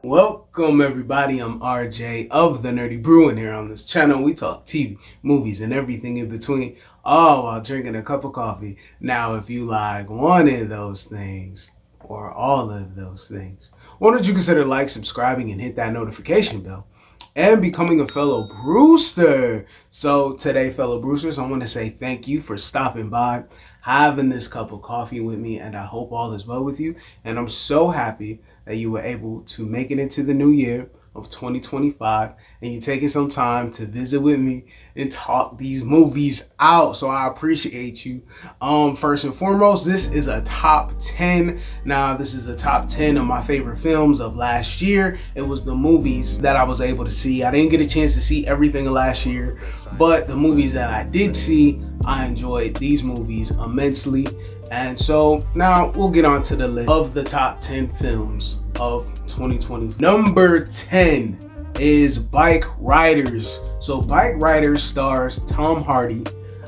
Welcome everybody, I'm RJ of The Nerdy Brew, and here on this channel we talk TV, movies, and everything in between, all while drinking a cup of coffee. Now if you like one of those things, or all of those things, why don't you consider subscribing, and hit that notification bell, and becoming a fellow Brewster. So today, fellow Brewsters, I want to say thank you for stopping by, having this cup of coffee with me, and I hope all is well with you. And I'm so happy that you were able to make it into the new year of 2025, and you taking some time to visit with me and talk these movies out. So I appreciate you. First and foremost, this is a top 10. Now, this is a top 10 of my favorite films of last year. It was the movies that I was able to see. I didn't get a chance to see everything of last year, but the movies that I did see, I enjoyed these movies immensely. And so now we'll get on to the list of the top 10 films of 2020. Number 10 is Bike Riders. So Bike Riders stars Tom Hardy,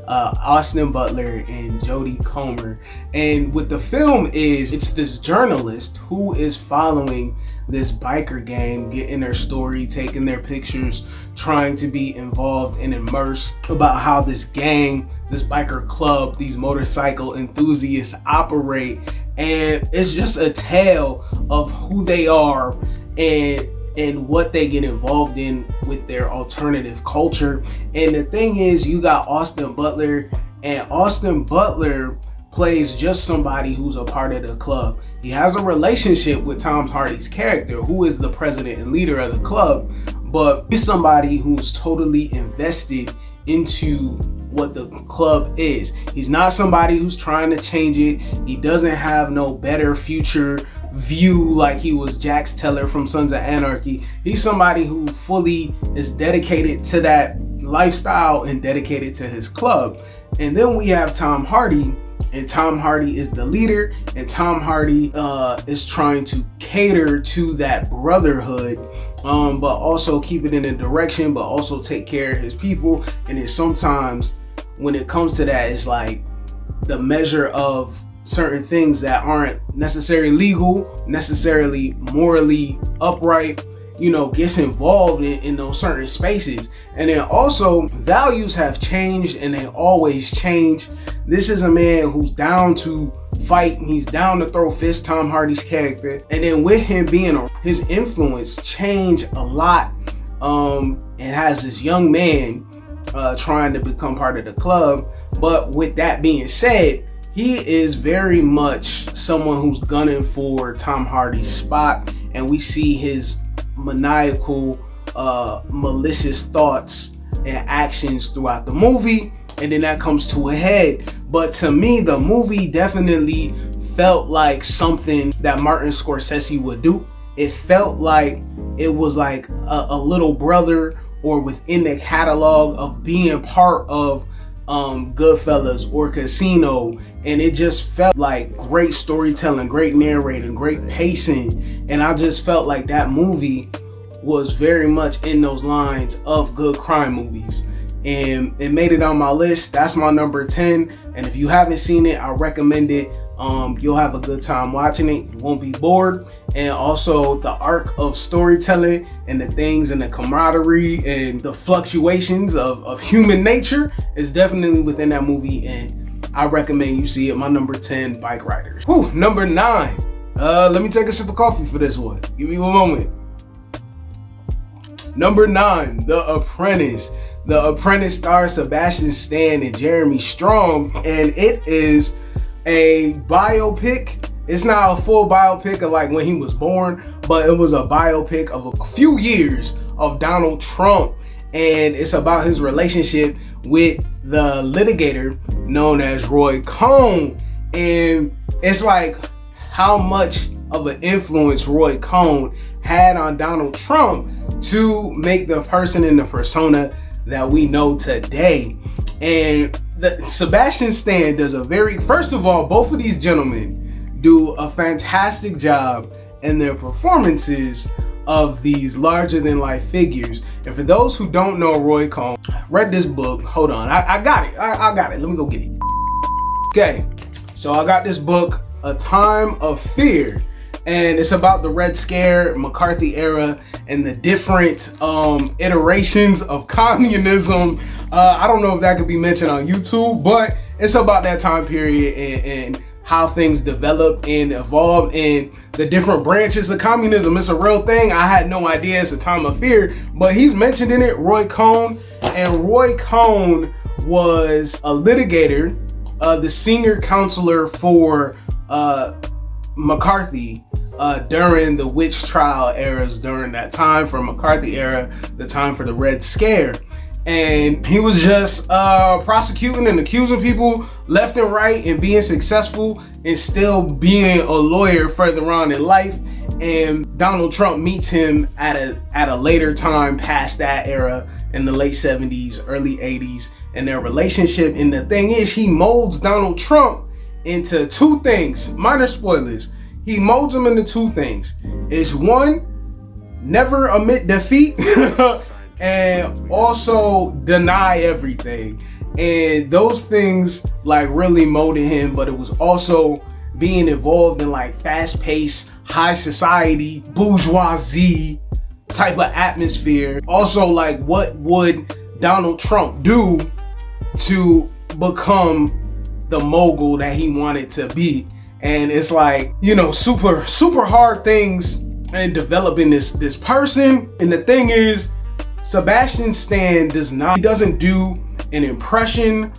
Austin Butler, and Jodie Comer. And what the film is, it's this journalist who is following this biker gang, getting their story, taking their pictures, trying to be involved and immersed about how this gang, this biker club, these motorcycle enthusiasts operate. And it's just a tale of who they are and what they get involved in with their alternative culture. And the thing is, you got Austin Butler, and Austin Butler plays just somebody who's a part of the club. He has a relationship with Tom Hardy's character, who is the president and leader of the club, but he's somebody who's totally invested into what the club is. He's not somebody who's trying to change it. He doesn't have no better future view like he was Jax Teller from Sons of Anarchy. He's somebody who fully is dedicated to that lifestyle and dedicated to his club. And then we have Tom Hardy, and Tom Hardy is the leader, and Tom Hardy is trying to cater to that brotherhood, but also keep it in a direction, but also take care of his people. And then sometimes when it comes to that, it's like the measure of certain things that aren't necessarily legal, necessarily morally upright, gets involved in those certain spaces. And then also, values have changed, and they always change. This is a man who's down to fight, and he's down to throw fists, Tom Hardy's character. And then with him being his influence changed a lot, and has this young man trying to become part of the club. But with that being said, he is very much someone who's gunning for Tom Hardy's spot, and we see his maniacal, malicious thoughts and actions throughout the movie, and then that comes to a head. But to me, the movie definitely felt like something that Martin Scorsese would do. It felt like it was like a little brother, or within the catalog of being part of Goodfellas or Casino, and it just felt like great storytelling, great narrating, great pacing. And I just felt like that movie was very much in those lines of good crime movies, and it made it on my list. That's my number 10, and if you haven't seen it, I recommend it. You'll have a good time watching it. You won't be bored. And also the arc of storytelling and the things and the camaraderie and the fluctuations of human nature is definitely within that movie, and I recommend you see it. My number 10, Bike Riders. Number 9. Let me take a sip of coffee for this one. Give me one moment. Number 9, The Apprentice. The Apprentice stars Sebastian Stan and Jeremy Strong, and it is a biopic. It's not a full biopic of like when he was born, but it was a biopic of a few years of Donald Trump, and it's about his relationship with the litigator known as Roy Cohn. And it's like how much of an influence Roy Cohn had on Donald Trump to make the person and the persona that we know today. And Sebastian Stan does first of all, both of these gentlemen do a fantastic job in their performances of these larger than life figures. And for those who don't know Roy Cohn, read this book. Hold on, I got it. I got it. Let me go get it. Okay, so I got this book, A Time of Fear. and it's about the Red Scare, McCarthy era, and the different iterations of communism. I don't know if that could be mentioned on YouTube, but it's about that time period and how things developed and evolved and the different branches of communism. It's a real thing. I had no idea. It's a time of fear, but he's mentioned in it, Roy Cohn, and Roy Cohn was a litigator, the senior counselor for McCarthy during the witch trial eras during that time, for McCarthy era, the time for the Red Scare. And he was just prosecuting and accusing people left and right and being successful and still being a lawyer further on in life. And Donald Trump meets him at a later time past that era in the late 70s, early 80s, and their relationship. And the thing is, he molds Donald Trump into two things. Minor spoilers. He molds him into two things. It's one, never admit defeat. And also deny everything. And those things like really molded him, but it was also being involved in like fast-paced, high society, bourgeoisie type of atmosphere. Also, like, what would Donald Trump do to become the mogul that he wanted to be? And it's like, you know, super hard things in developing this person. And the thing is, Sebastian Stan doesn't do an impression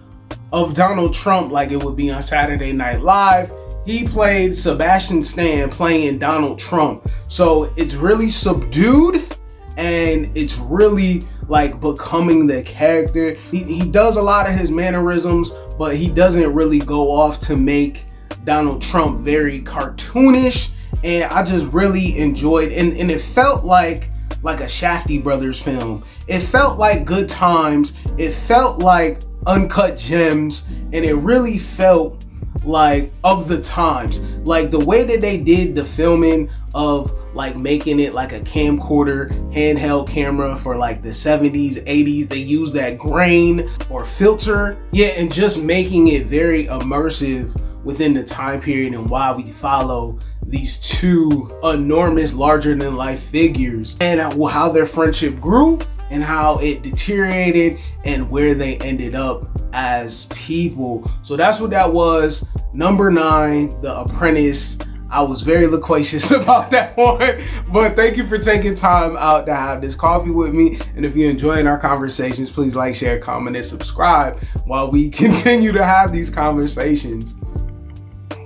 of Donald Trump like it would be on Saturday Night Live. He played Sebastian Stan playing Donald Trump. So it's really subdued and it's really like becoming the character. He does a lot of his mannerisms, but he doesn't really go off to make Donald Trump very cartoonish. And I just really enjoyed, and it felt like a Shafty Brothers film. It felt like Good Times. It felt like Uncut Gems, and it really felt like of the times. Like the way that they did the filming of like making it like a camcorder handheld camera for like the 70s, 80s. They used that grain or filter. Yeah, and just making it very immersive within the time period and why we follow these two enormous, larger than life figures, and how their friendship grew and how it deteriorated and where they ended up as people. So that's what that was. Number 9, The Apprentice. I was very loquacious about that one, but thank you for taking time out to have this coffee with me. And if you're enjoying our conversations, please like, share, comment, and subscribe while we continue to have these conversations.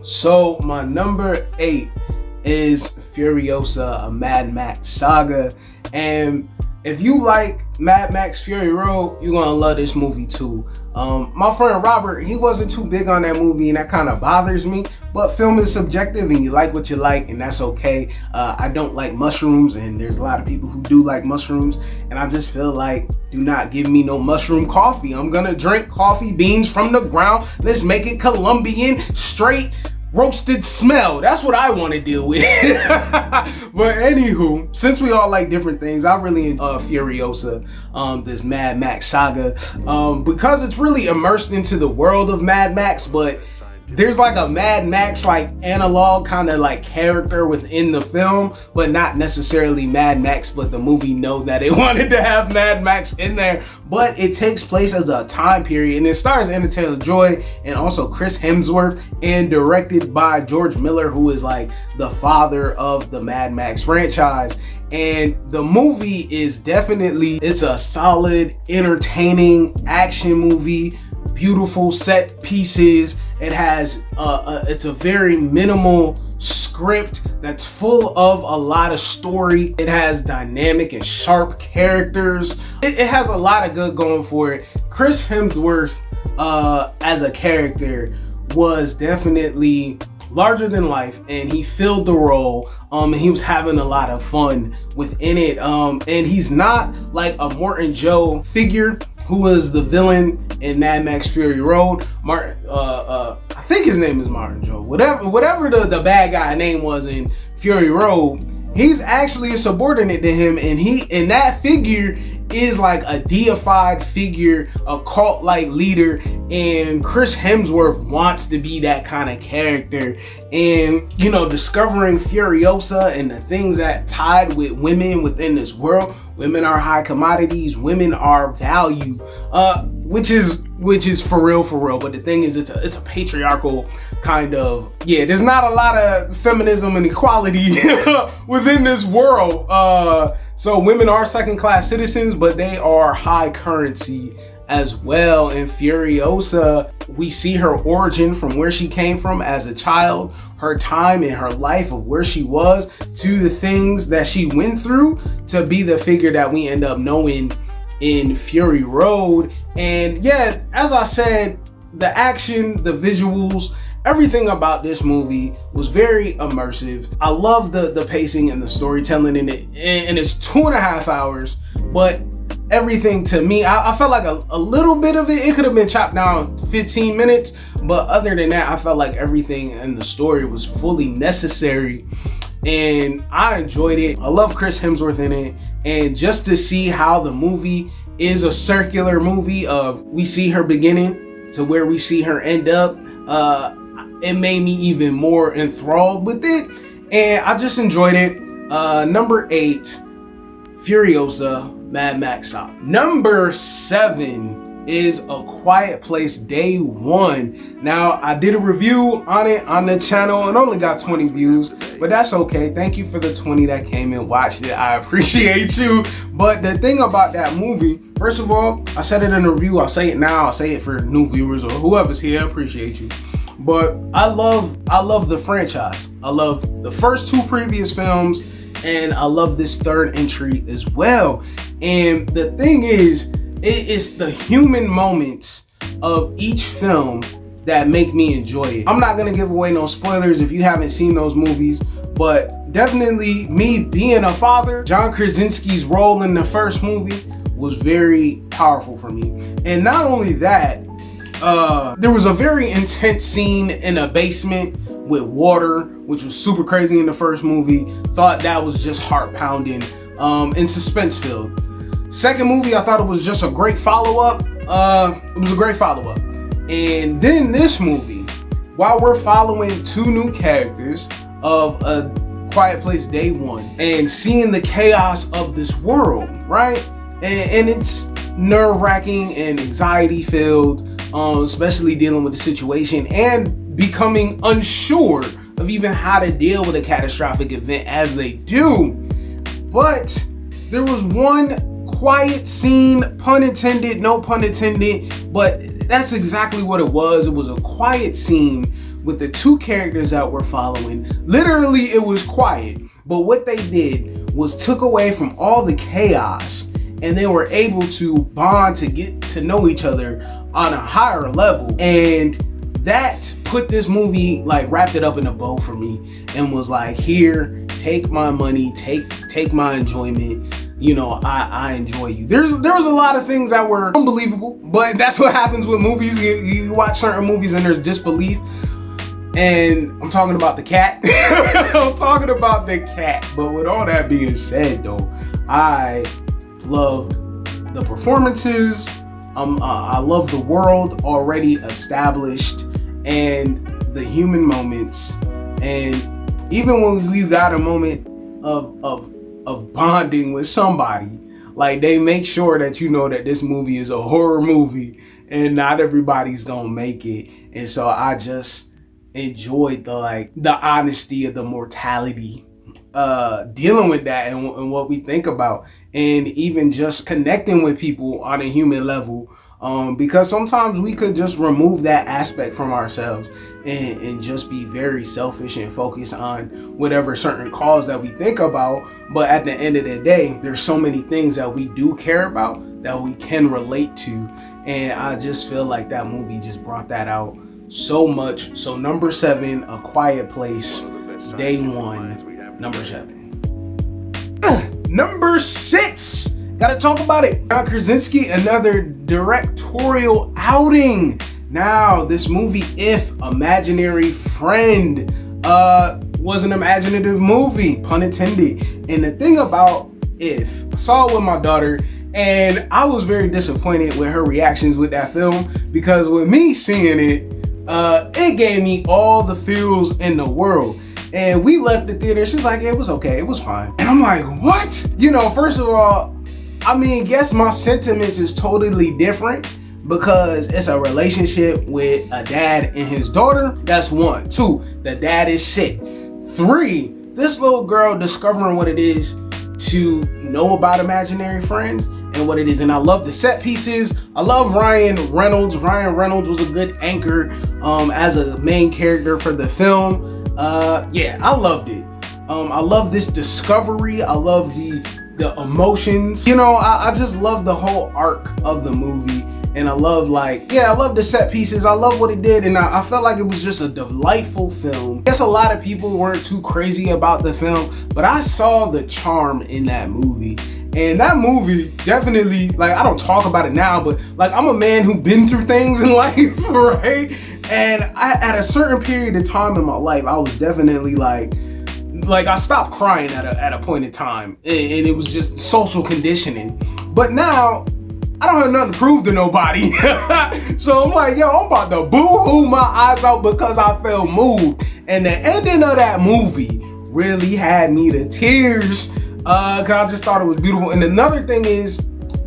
So my number 8 is Furiosa, a Mad Max saga. And if you like Mad Max Fury Road, you're gonna love this movie too. My friend Robert, he wasn't too big on that movie, and that kind of bothers me. But film is subjective, and you like what you like, and that's okay. I don't like mushrooms, and there's a lot of people who do like mushrooms, and I just feel like, do not give me no mushroom coffee. I'm gonna drink coffee beans from the ground. Let's make it Colombian, straight roasted smell. That's what I want to deal with. But anywho, since we all like different things, I really enjoy Furiosa, this Mad Max saga, because it's really immersed into the world of Mad Max, but there's like a Mad Max like analog kind of like character within the film, but not necessarily Mad Max, but the movie knows that it wanted to have Mad Max in there. But it takes place as a time period, and it stars Anya Taylor-Joy and also Chris Hemsworth, and directed by George Miller, who is like the father of the Mad Max franchise. And the movie is definitely, it's a solid, entertaining action movie. Beautiful set pieces. It has it's a very minimal script that's full of a lot of story. It has dynamic and sharp characters. It has a lot of good going for it. Chris Hemsworth as a character was definitely larger than life, and he filled the role, and he was having a lot of fun within it, and he's not like a Morton Joe figure who was the villain in Mad Max Fury Road. I think his name is Martin Joe. Whatever the bad guy name was in Fury Road, he's actually a subordinate to him, and that figure is like a deified figure, a cult-like leader, and Chris Hemsworth wants to be that kind of character. And you know, discovering Furiosa and the things that tied with women within this world. Women are high commodities, women are value, which is for real. But the thing is, it's a patriarchal kind of, there's not a lot of feminism and equality within this world. So women are second-class citizens, but they are high currency as well. And Furiosa, we see her origin from where she came from as a child, her time in her life of where she was, to the things that she went through to be the figure that we end up knowing in Fury Road. And yeah, as I said, the action, the visuals, everything about this movie was very immersive. I love the pacing and the storytelling in it. And it's 2.5 hours, but everything to me, I felt like a little bit of it could have been chopped down 15 minutes. But other than that, I felt like everything in the story was fully necessary. And I enjoyed it. I love Chris Hemsworth in it. And just to see how the movie is a circular movie of we see her beginning to where we see her end up, it made me even more enthralled with it. And I just enjoyed it. Number 8, Furiosa, Mad Max Stop. Number 7 is A Quiet Place Day One. Now, I did a review on it on the channel and only got 20 views, but that's okay. Thank you for the 20 that came and watched it. I appreciate you. But the thing about that movie, first of all, I said it in the review, I'll say it now, I'll say it for new viewers or whoever's here, I appreciate you. But I love the franchise. I love the first 2 previous films, and I love this third entry as well. And the thing is, it is the human moments of each film that make me enjoy it. I'm not gonna give away no spoilers if you haven't seen those movies, but definitely me being a father, John Krasinski's role in the first movie was very powerful for me. And not only that, there was a very intense scene in a basement with water, which was super crazy in the first movie. Thought that was just heart pounding and suspense filled. Second movie, I thought it was just a great follow-up. It was a great follow-up. And then this movie, while we're following 2 new characters of A Quiet Place Day One and seeing the chaos of this world, right? And it's nerve-wracking and anxiety-filled, especially dealing with the situation and becoming unsure of even how to deal with a catastrophic event as they do. But there was one quiet scene, pun intended, no pun intended, but that's exactly what it was. It was a quiet scene with the 2 characters that we're following. Literally, it was quiet, but what they did was took away from all the chaos, and they were able to bond to get to know each other on a higher level. And that put this movie, like, wrapped it up in a bow for me and was like, here, take my money, take my enjoyment. You know, I enjoy you. There was a lot of things that were unbelievable, but that's what happens with movies. You watch certain movies and there's disbelief. And I'm talking about the cat. I'm talking about the cat. But with all that being said, though, I loved the performances. I love the world already established and the human moments. And even when you got a moment of bonding with somebody, like, they make sure that you know that this movie is a horror movie and not everybody's gonna make it. And so I just enjoyed the honesty of the mortality, dealing with that and what we think about, and even just connecting with people on a human level, because sometimes we could just remove that aspect from ourselves and just be very selfish and focus on whatever certain cause that we think about. But at the end of the day, there's so many things that we do care about that we can relate to, and I just feel like that movie just brought that out so much. So number 7, A Quiet Place Day One. Number 7. Number 6, gotta talk about it. John Krasinski, another directorial outing. Now, this movie, If, Imaginary Friend, was an imaginative movie, pun intended. And the thing about If, I saw it with my daughter, And I was very disappointed with her reactions with that film, because with me seeing it, it gave me all the feels in the world. And we left the theater, she was like, it was okay, it was fine. And I'm like, what? You know, first of all, I mean, guess my sentiments is totally different, because it's a relationship with a dad and his daughter. That's one. Two, the dad is sick. Three, this little girl discovering what it is to know about imaginary friends and what it is. And I love the set pieces. I love Ryan Reynolds. Ryan Reynolds was a good anchor as a main character for the film. Yeah, I loved it. I love this discovery. I love the emotions. You know, I just love the whole arc of the movie. And I love, like, yeah, I love the set pieces. I love what it did. And I felt like it was just a delightful film. I guess a lot of people weren't too crazy about the film, but I saw the charm in that movie. And that movie definitely, like, I don't talk about it now, but like, I'm a man who's been through things in life, right? And at a certain period of time in my life, I was definitely like I stopped crying at a point in time, and it was just social conditioning. But now, I don't have nothing to prove to nobody. So I'm like, yo, I'm about to boo-hoo my eyes out because I felt moved. And the ending of that movie really had me to tears, because I just thought it was beautiful. And another thing is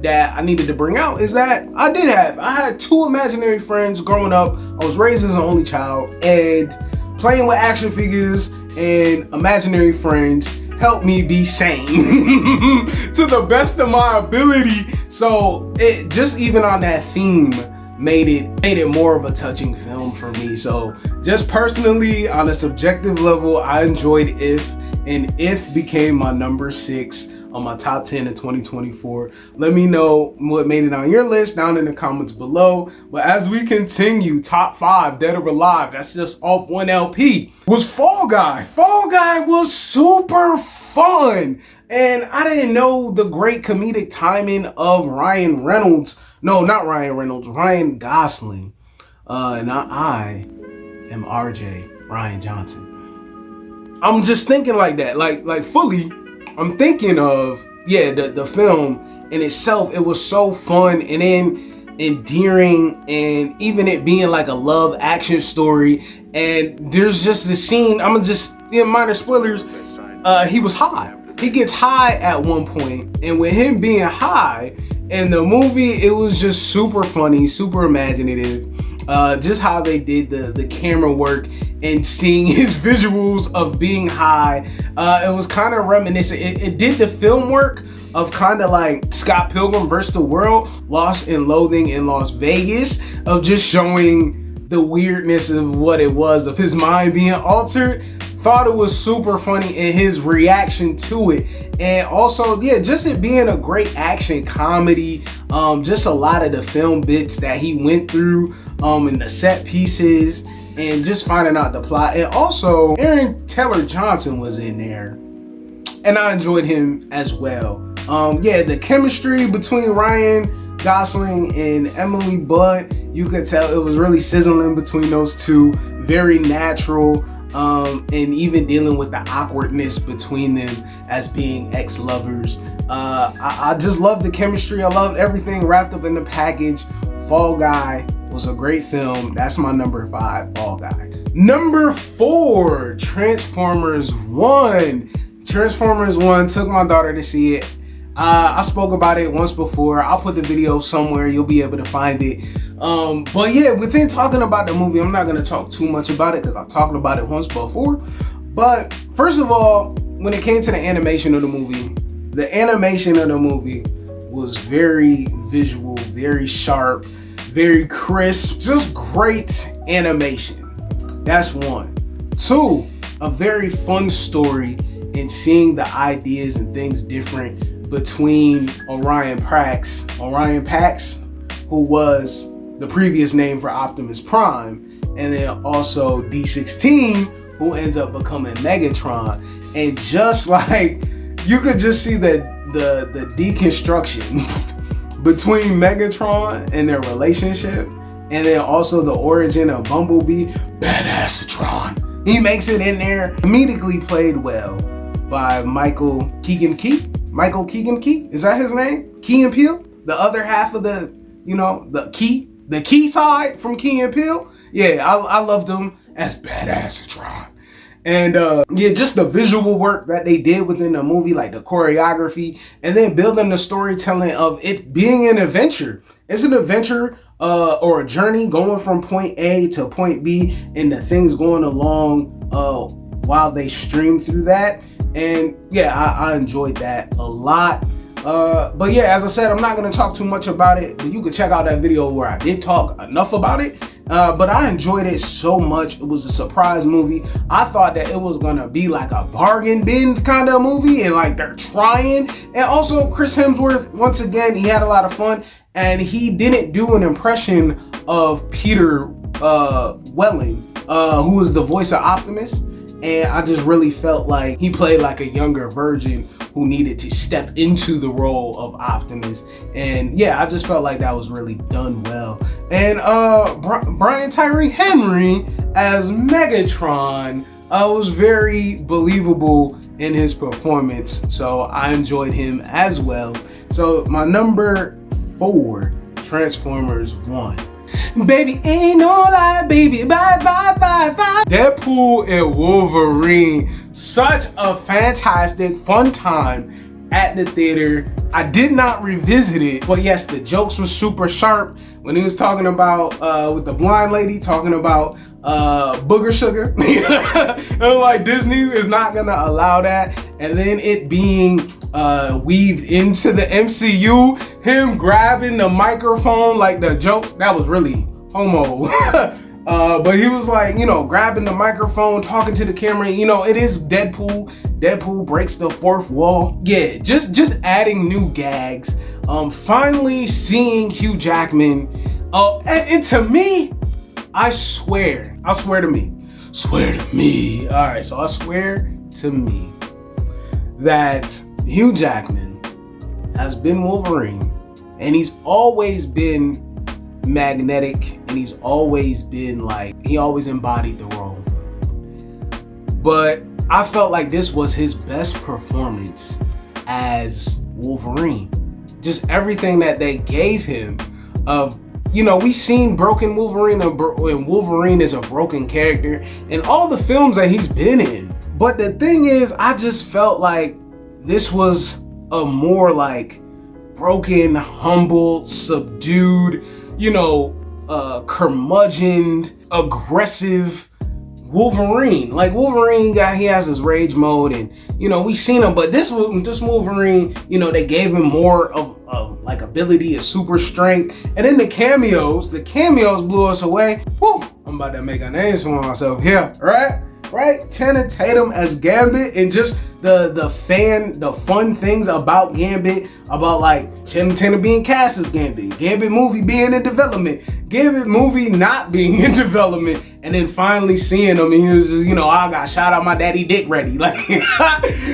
that I needed to bring out is that I had two imaginary friends growing up. I was raised as an only child, and playing with action figures and imaginary friends help me be sane to the best of my ability. So it just, even on that theme, made it more of a touching film for me. So just personally, on a subjective level, I enjoyed If, and If became my number 6 on my top 10 in 2024. Let me know what made it on your list down in the comments below. But as we continue, top 5, Dead or Alive, that's just off one LP, was Fall Guy. Fall Guy was super fun. And I didn't know the great comedic timing of Ryan Reynolds. No, not Ryan Reynolds, Ryan Gosling. And I am RJ, Ryan Johnson. I'm just thinking like that, like fully. I'm thinking of, yeah, the film in itself. It was so fun and then endearing, and even it being like a love action story. And there's just this scene, I'm just, minor spoilers, he was high. He gets high at one point, and with him being high in the movie, it was just super funny, super imaginative. Just how they did the camera work and seeing his visuals of being high. It was kind of reminiscent. It did the film work of kind of like Scott Pilgrim vs. the World, Lost in Loathing in Las Vegas, of just showing the weirdness of what it was, of his mind being altered. Thought it was super funny in his reaction to it. And also, yeah, just it being a great action comedy. Just a lot of the film bits that he went through, and the set pieces, and just finding out the plot. And also, Aaron Taylor Johnson was in there, and I enjoyed him as well. Yeah, the chemistry between Ryan Gosling and Emily Blunt, you could tell it was really sizzling between those two. Very natural. And even dealing with the awkwardness between them as being ex-lovers. I just loved the chemistry. I loved everything wrapped up in the package. Fall Guy was a great film. That's my number 5, Fall Guy. Number 4, Transformers 1. Transformers 1, took my daughter to see it. I spoke about it once before. I'll put the video somewhere. You'll be able to find it. But yeah, within talking about the movie, I'm not going to talk too much about it because I talked about it once before. But first of all, when it came to the animation of the movie was very visual, very sharp, very crisp, just great animation. That's one. 2, a very fun story in seeing the ideas and things different between Orion Pax, who was the previous name for Optimus Prime, and then also D16, who ends up becoming Megatron. And just like, you could just see the deconstruction between Megatron and their relationship, and then also the origin of Bumblebee, Badassatron. He makes it in there, immediately played well by Michael Keegan Key. Is that his name? Key and Peele, the other half of the, the key side from Key and Peele. Yeah, I loved him as Badass Tron. And just the visual work that they did within the movie, like the choreography, and then building the storytelling of it being an adventure. It's an adventure or a journey going from point A to point B, and the things going along while they stream through that. And yeah, I enjoyed that a lot. But yeah, as I said, I'm not going to talk too much about it, but you can check out that video where I did talk enough about it. But I enjoyed it so much. It was a surprise movie. I thought that it was going to be like a bargain bin kind of movie, and like they're trying. And also Chris Hemsworth, once again, he had a lot of fun, and he didn't do an impression of Peter Welling, who was the voice of Optimus. And I just really felt like he played like a younger version who needed to step into the role of Optimus. And yeah, I just felt like that was really done well. And Brian Tyree Henry as Megatron was very believable in his performance. So I enjoyed him as well. So my number 4, Transformers 1. Baby, ain't no lie, baby, bye, bye, bye, bye. Deadpool and Wolverine, such a fantastic, fun time at the theater. I did not revisit it, but yes, the jokes were super sharp when he was talking about, with the blind lady, talking about booger sugar. And like, Disney is not gonna allow that. And then it being weaved into the MCU, him grabbing the microphone, like the jokes, that was really homo. But he was like, grabbing the microphone, talking to the camera. It is Deadpool. Deadpool breaks the fourth wall. Yeah, just adding new gags. Finally seeing Hugh Jackman. And to me, I swear to me. All right, so I swear to me that Hugh Jackman has been Wolverine, and he's always been magnetic, and he's always been he always embodied the role. But I felt like this was his best performance as Wolverine. Just everything that they gave him we've seen broken Wolverine, and Wolverine is a broken character in all the films that he's been in. But the thing is, I just felt like this was a more broken, humble, subdued, curmudgeoned, aggressive Wolverine. Wolverine he has his rage mode, and we've seen him, but this Wolverine, they gave him more of ability, a super strength. And then the cameos blew us away. Woo! I'm about to make a name for myself here, right? Channing Tatum as Gambit, and just the fun things about Gambit, about Channing Tatum being cast as Gambit movie being in development, Gambit movie not being in development, and then finally seeing him, and he was just, I got shot out my daddy dick ready,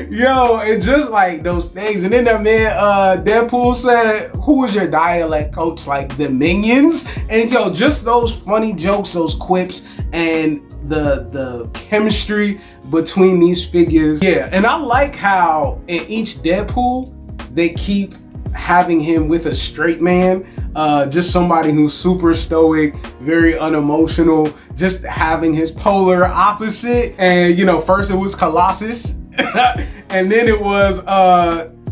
it's just those things. And then that man Deadpool said, "Who is your dialect coach?" The Minions. And just those funny jokes, those quips, and the chemistry between these figures. Yeah, and I like how in each Deadpool they keep having him with a straight man, just somebody who's super stoic, very unemotional, just having his polar opposite. And first it was Colossus, and then it was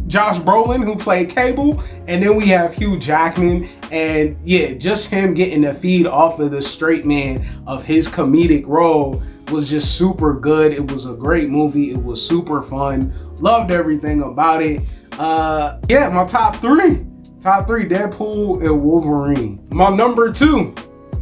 Josh Brolin, who played Cable, and then we have Hugh Jackman. And yeah, just him getting the feed off of the straight man of his comedic role was just super good. It was a great movie. It was super fun. Loved everything about it. My top three, Deadpool and Wolverine. My number 2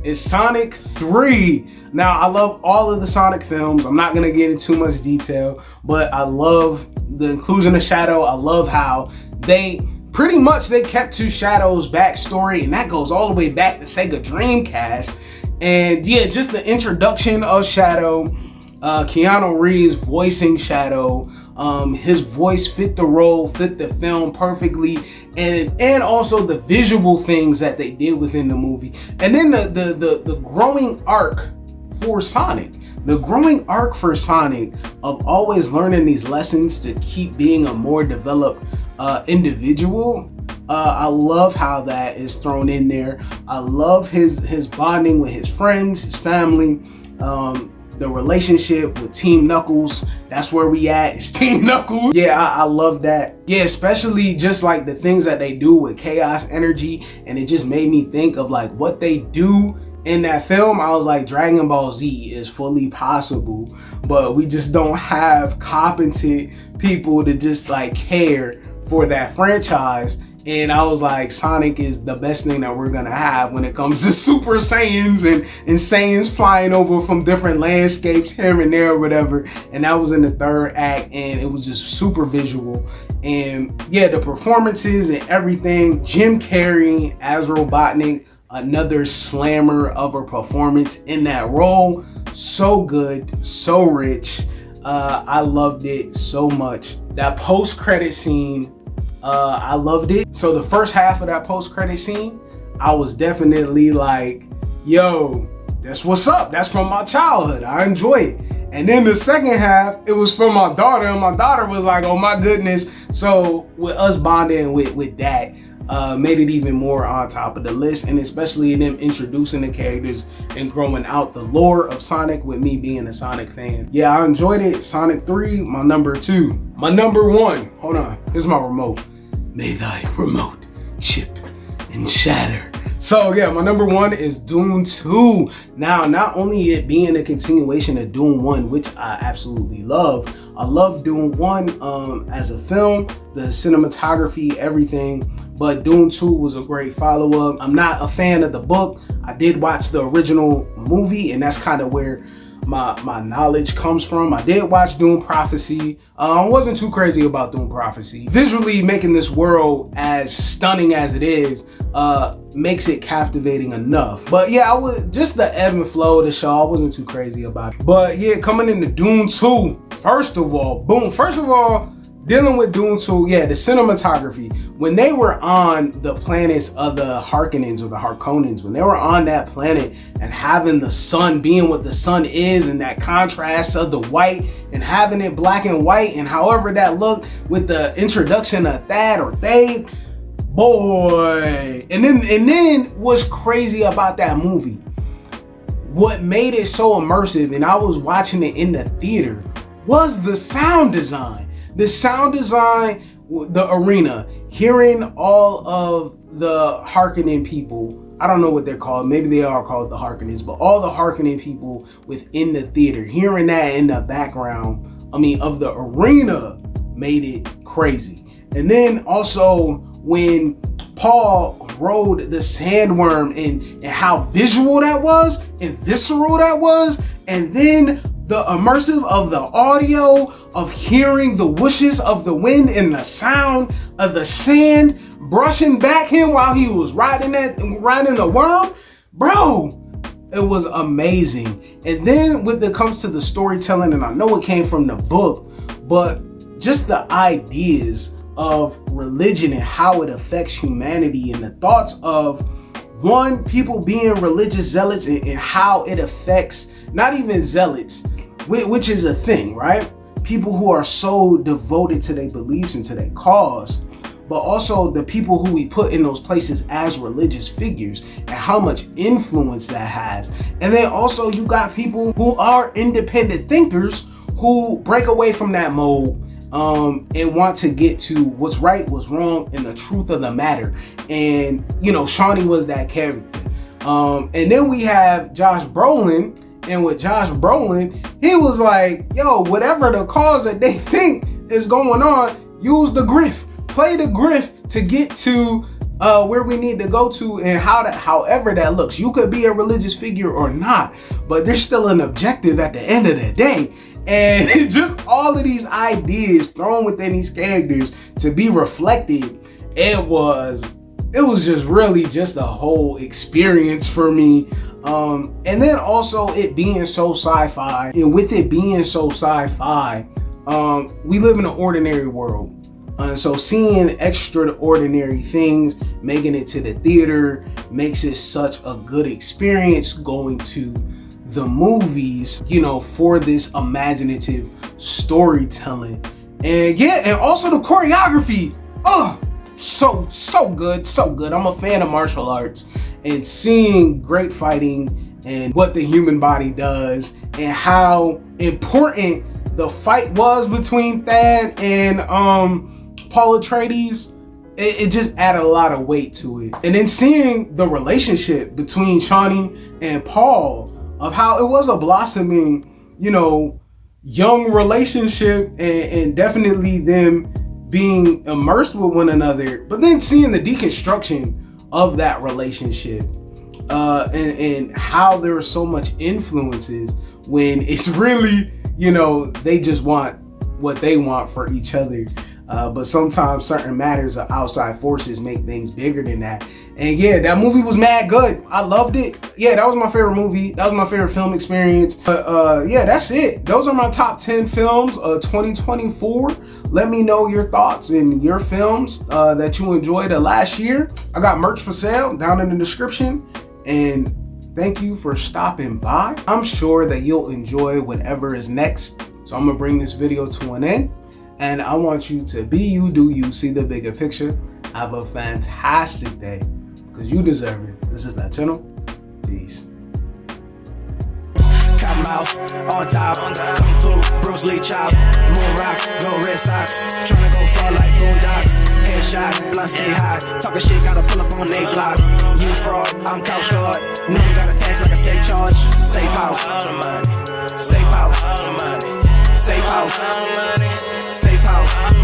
is Sonic 3. Now, I love all of the Sonic films. I'm not gonna get into too much detail, but I love the inclusion of Shadow. I love how they kept to Shadow's backstory, and that goes all the way back to Sega Dreamcast. And yeah, just the introduction of Shadow, Keanu Reeves voicing Shadow, his voice fit the role, fit the film perfectly, and also the visual things that they did within the movie. And then the growing arc for Sonic. The growing arc for Sonic of always learning these lessons to keep being a more developed individual I love how that is thrown in there. I love his bonding with his friends, his family, the relationship with Team Knuckles. That's where we at. It's Team Knuckles. Yeah, I love that. Yeah, especially just like the things that they do with chaos energy, and it just made me think of like what they do in that film. I was like, Dragon Ball Z is fully possible, but we just don't have competent people to just like care for that franchise. And I was like, Sonic is the best thing that we're gonna have when it comes to Super Saiyans and Saiyans flying over from different landscapes here and there or whatever. And that was in the third act, and it was just super visual. And yeah, the performances and everything. Jim Carrey as Robotnik, another slammer of a performance in that role. So good, so rich. I loved it so much. That post-credit scene, I loved it. So the first half of that post-credit scene, I was definitely like, yo, that's what's up. That's from my childhood. I enjoy it. And then the second half, it was from my daughter, and my daughter was like, oh my goodness. So with us bonding with that, made it even more on top of the list, and especially them introducing the characters and growing out the lore of Sonic with me being a Sonic fan. Yeah, I enjoyed it. Sonic 3, my number 2. My number 1, hold on, here's my remote. May thy remote chip and shatter. So yeah, my number 1 is Dune 2. Now, not only it being a continuation of Dune 1, which I absolutely love. I love Dune 1 as a film, the cinematography, everything. But Dune 2 was a great follow-up. I'm not a fan of the book. I did watch the original movie, and that's kind of where my knowledge comes from. I did watch Dune Prophecy. I wasn't too crazy about Dune Prophecy. Visually making this world as stunning as it is makes it captivating enough. But yeah, I was just the ebb and flow of the show. I wasn't too crazy about it. But yeah, coming into Dune 2, first of all, dealing with Dune 2, yeah, the cinematography. When they were on the planets of the Harkonnens or the Harkonnens, when they were on that planet and having the sun being what the sun is, and that contrast of the white and having it black and white, and however that looked with the introduction of Thade, boy. And then what's crazy about that movie, what made it so immersive, and I was watching it in the theater, was the sound design. The sound design, the arena, hearing all of the Harkonnen people, I don't know what they're called, maybe they are called the Harkonnens, but all the Harkonnen people within the theater, hearing that in the background, of the arena, made it crazy. And then also when Paul rode the sandworm and how visual that was and visceral that was, and then the immersive of the audio of hearing the whooshes of the wind and the sound of the sand brushing back him while he was riding the worm, bro, it was amazing. And then when it comes to the storytelling, and I know it came from the book, but just the ideas of religion and how it affects humanity, and the thoughts of people being religious zealots, and how it affects not even zealots, which is a thing, right? People who are so devoted to their beliefs and to their cause, but also the people who we put in those places as religious figures and how much influence that has. And then also you got people who are independent thinkers who break away from that mode and want to get to what's right, what's wrong, and the truth of the matter. And Shawnee was that character. And then we have Josh Brolin. And with Josh Brolin, he was like, yo, whatever the cause that they think is going on, use the grift. Play the grift to get to where we need to go to, and however that looks. You could be a religious figure or not, but there's still an objective at the end of the day. And just all of these ideas thrown within these characters to be reflected, it was just really just a whole experience for me. And then also it being so sci-fi, and with it being so sci-fi, we live in an ordinary world. So seeing extraordinary things, making it to the theater, makes it such a good experience going to the movies, for this imaginative storytelling. And yeah, and also the choreography. so good, so good. I'm a fan of martial arts, and seeing great fighting and what the human body does and how important the fight was between Thad and Paul Atreides, it just added a lot of weight to it. And then seeing the relationship between Chani and Paul, of how it was a blossoming, you know, young relationship, and definitely them being immersed with one another, but then seeing the deconstruction of that relationship, and how there are so much influences when it's really, you know, they just want what they want for each other. But sometimes certain matters of outside forces make things bigger than that. And yeah, that movie was mad good. I loved it. Yeah, that was my favorite movie. That was my favorite film experience. But yeah, that's it. Those are my top 10 films of 2024. Let me know your thoughts and your films that you enjoyed last year. I got merch for sale down in the description. And thank you for stopping by. I'm sure that you'll enjoy whatever is next. So I'm gonna bring this video to an end. And I want you to be you, do you, see the bigger picture. Have a fantastic day, because you deserve it. This is that channel. Peace. Mouth on top, Kung Fu, Bruce Lee chop, moon rocks, go Red Sox, tryna go far like Boondocks, headshot, blunt stay high, talking shit, gotta pull up on they block, you fraud, I'm Couchgod, nigga got a tax like a state charge, safe house, safe house, safe house, safe house.